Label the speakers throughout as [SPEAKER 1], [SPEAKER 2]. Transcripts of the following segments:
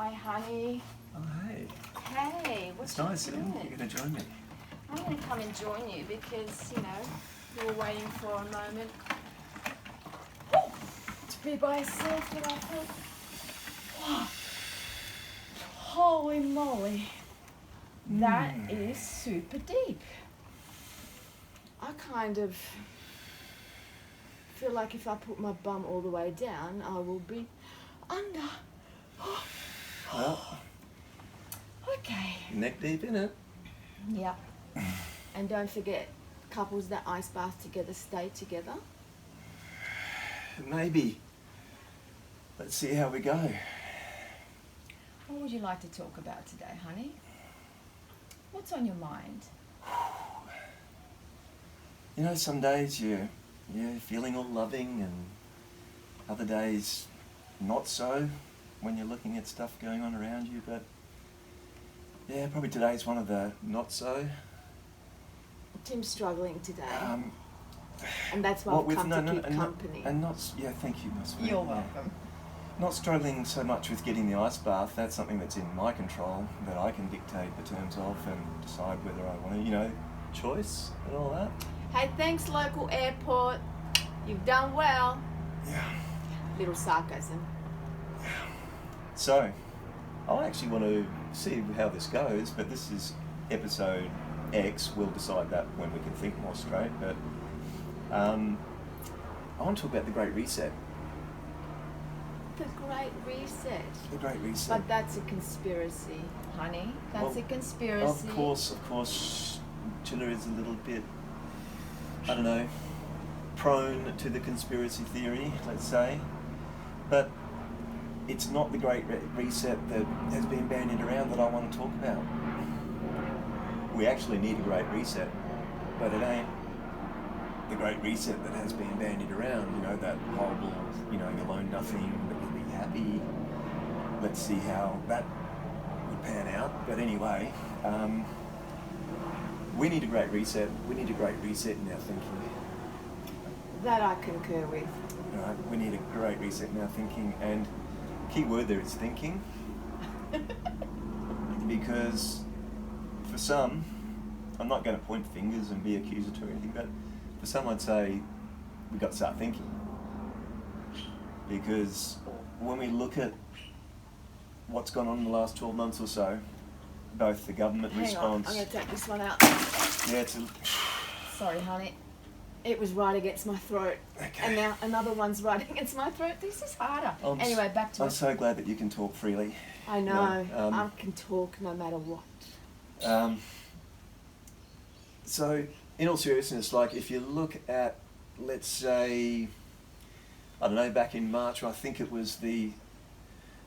[SPEAKER 1] Hi, honey.
[SPEAKER 2] Oh, hey.
[SPEAKER 1] Hey, what's
[SPEAKER 2] It's nice,
[SPEAKER 1] you doing?
[SPEAKER 2] You're going to join me.
[SPEAKER 1] I'm going to come and join you because, you were waiting for a moment to be by yourself, and I thought, wow, holy moly, that is super deep. I kind of feel like if I put my bum all the way down, I will be under.
[SPEAKER 2] Well,
[SPEAKER 1] Okay.
[SPEAKER 2] neck deep in it.
[SPEAKER 1] Yep. And don't forget, couples that ice bath together stay together.
[SPEAKER 2] Maybe. Let's see how we go.
[SPEAKER 1] What would you like to talk about today, honey? What's on your mind?
[SPEAKER 2] You know, some days you're feeling all loving and other days not so when you're looking at stuff going on around you, but yeah, probably today's one of the not so.
[SPEAKER 1] Tim's struggling today. And that's why I've come to keep company.
[SPEAKER 2] Thank you, my sweet.
[SPEAKER 1] You're welcome.
[SPEAKER 2] Not struggling so much with getting the ice bath. That's something that's in my control, that I can dictate the terms of and decide whether I want to, choice and all that.
[SPEAKER 1] Hey, thanks, local airport. You've done well.
[SPEAKER 2] Yeah.
[SPEAKER 1] Little sarcasm.
[SPEAKER 2] So, I actually want to see how this goes, but this is episode X. We'll decide that when we can think more straight, but I want to talk about the Great Reset.
[SPEAKER 1] The Great Reset.
[SPEAKER 2] The Great Reset.
[SPEAKER 1] But that's a conspiracy, honey. That's a conspiracy.
[SPEAKER 2] Of course, Csilla is a little bit, I don't know, prone to the conspiracy theory, let's say, but it's not the Great Reset that has been bandied around that I want to talk about. We actually need a Great Reset, but it ain't the Great Reset that has been bandied around, that horrible, you'll own nothing, but you'll be happy. Let's see how that would pan out. But anyway, we need a Great Reset. We need a Great Reset in our thinking.
[SPEAKER 1] That I concur with.
[SPEAKER 2] Right, we need a Great Reset in our thinking, and key word there is thinking. Because for some, I'm not going to point fingers and be accusatory or anything, but for some I'd say we've got to start thinking. Because when we look at what's gone on in the last 12 months or so, both the government response...
[SPEAKER 1] I'm going to take this one out.
[SPEAKER 2] Yeah,
[SPEAKER 1] Sorry, honey. It was right against my throat.
[SPEAKER 2] Okay.
[SPEAKER 1] And now another one's right against my throat. This is harder. Anyway, back to it.
[SPEAKER 2] I'm so glad that you can talk freely.
[SPEAKER 1] I know. I can talk no matter what.
[SPEAKER 2] So, in all seriousness, if you look at, let's say, I don't know, back in March, I think it was I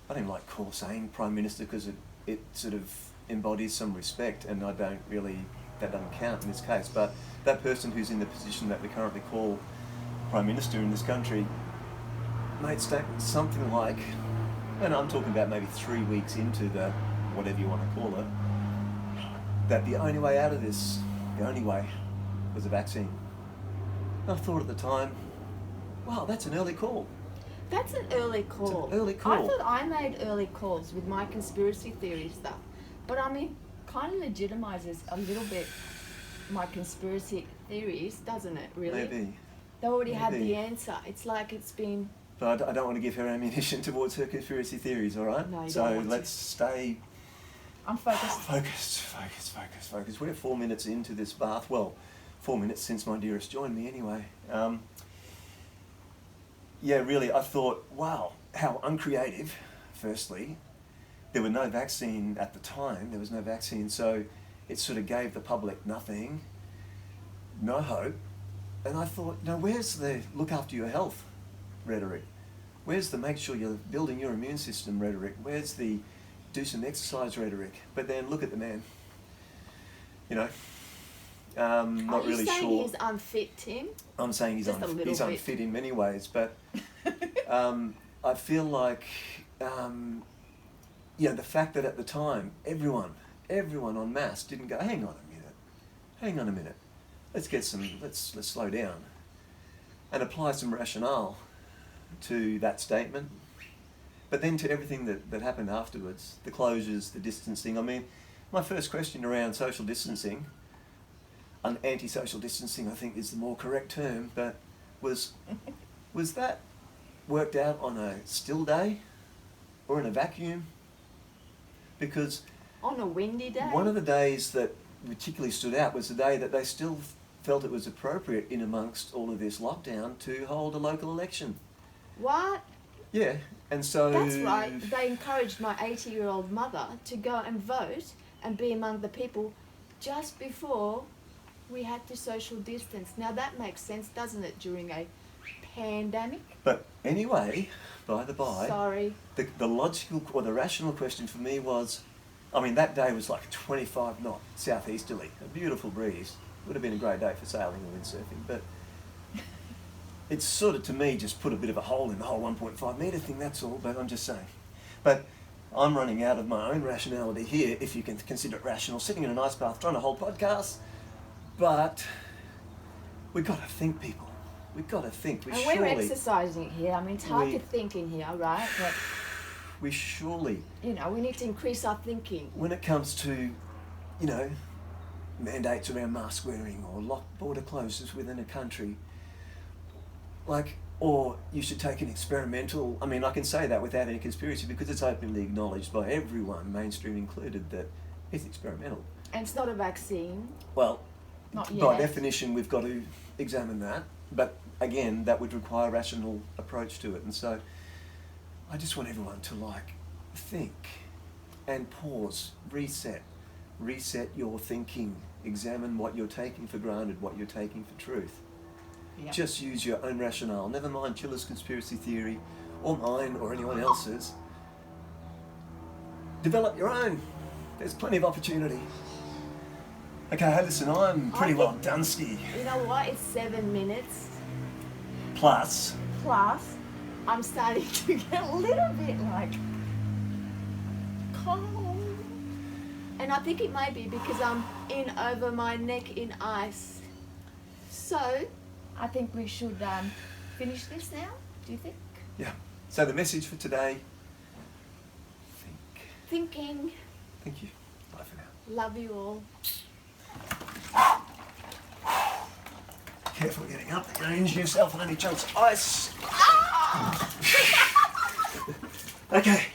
[SPEAKER 2] don't even like saying Prime Minister because it sort of embodies some respect, and that doesn't count in this case, but that person who's in the position that we currently call Prime Minister in this country made something like, and I'm talking about maybe 3 weeks into the whatever you want to call it, that the only way out of this, the only way, was a vaccine. I thought at the time, wow, that's an early call.
[SPEAKER 1] That's an early call.
[SPEAKER 2] It's an early call.
[SPEAKER 1] I thought I made early calls with my conspiracy theory stuff, but kind of legitimizes a little bit my conspiracy theories, doesn't it, really?
[SPEAKER 2] Maybe.
[SPEAKER 1] They already had the answer. It's like it's been...
[SPEAKER 2] But I don't want to give her ammunition towards her conspiracy theories, all right?
[SPEAKER 1] No, you
[SPEAKER 2] so
[SPEAKER 1] don't want
[SPEAKER 2] let's stay...
[SPEAKER 1] I'm focused.
[SPEAKER 2] Focus. We're 4 minutes into this bath. Well, 4 minutes since my dearest joined me anyway. Yeah, really, I thought, wow, how uncreative, firstly. There was no vaccine at the time. There was no vaccine, so it sort of gave the public nothing, no hope. And I thought, where's the look after your health rhetoric? Where's the make sure you're building your immune system rhetoric? Where's the do some exercise rhetoric? But then look at the man. Not really sure.
[SPEAKER 1] Are you saying he's unfit, Tim?
[SPEAKER 2] I'm saying he's unfit in many ways, but I feel like the fact that at the time everyone en masse didn't go, hang on a minute, let's slow down and apply some rationale to that statement But then to everything that happened afterwards, the closures, the distancing. I mean, my first question around social distancing, anti-social distancing I think is the more correct term, but was that worked out on a still day or in a vacuum? Because
[SPEAKER 1] On a windy day?
[SPEAKER 2] one of the days that particularly stood out was the day that they still felt it was appropriate in amongst all of this lockdown to hold a local election.
[SPEAKER 1] What?
[SPEAKER 2] Yeah, and so...
[SPEAKER 1] That's right. They encouraged my 80-year-old mother to go and vote and be among the people just before we had to social distance. Now that makes sense, doesn't it, during a pandemic?
[SPEAKER 2] But anyway, by the by,
[SPEAKER 1] Sorry.
[SPEAKER 2] the logical or the rational question for me was, I mean, that day was like a 25 knot southeasterly, a beautiful breeze. Would have been a great day for sailing or windsurfing, but it's sort of, to me, just put a bit of a hole in the whole 1.5 metre thing, that's all, but I'm just saying. But I'm running out of my own rationality here, if you can consider it rational, sitting in an ice bath trying to hold podcasts, but we've got to think, people. We've got to think.
[SPEAKER 1] We're exercising here. I mean, it's hard to think in here, right? But
[SPEAKER 2] we surely...
[SPEAKER 1] You know, we need to increase our thinking.
[SPEAKER 2] When it comes to, you know, mandates around mask wearing or locked border closures within a country, like, or you should take an experimental... I mean, I can say that without any conspiracy because it's openly acknowledged by everyone, mainstream included, that it's experimental.
[SPEAKER 1] And it's not a vaccine.
[SPEAKER 2] Well,
[SPEAKER 1] not yet.
[SPEAKER 2] By definition, we've got to examine that. But again, that would require a rational approach to it. And so I just want everyone to, like, think and pause, reset your thinking, examine what you're taking for granted, what you're taking for truth.
[SPEAKER 1] Yep.
[SPEAKER 2] Just use your own rationale. Never mind Chilla's conspiracy theory or mine or anyone else's. Develop your own. There's plenty of opportunity. Okay, hey, listen, I'm pretty well done ski.
[SPEAKER 1] You know what? It's 7 minutes.
[SPEAKER 2] Plus,
[SPEAKER 1] I'm starting to get a little bit like cold. And I think it may be because I'm in over my neck in ice. So, I think we should finish this now. Do you think?
[SPEAKER 2] yeah. So the message for today, think.
[SPEAKER 1] Thinking.
[SPEAKER 2] Thank you. Bye for now.
[SPEAKER 1] Love you all.
[SPEAKER 2] Careful getting up. You're going to injure yourself on any chunks of ice. Okay.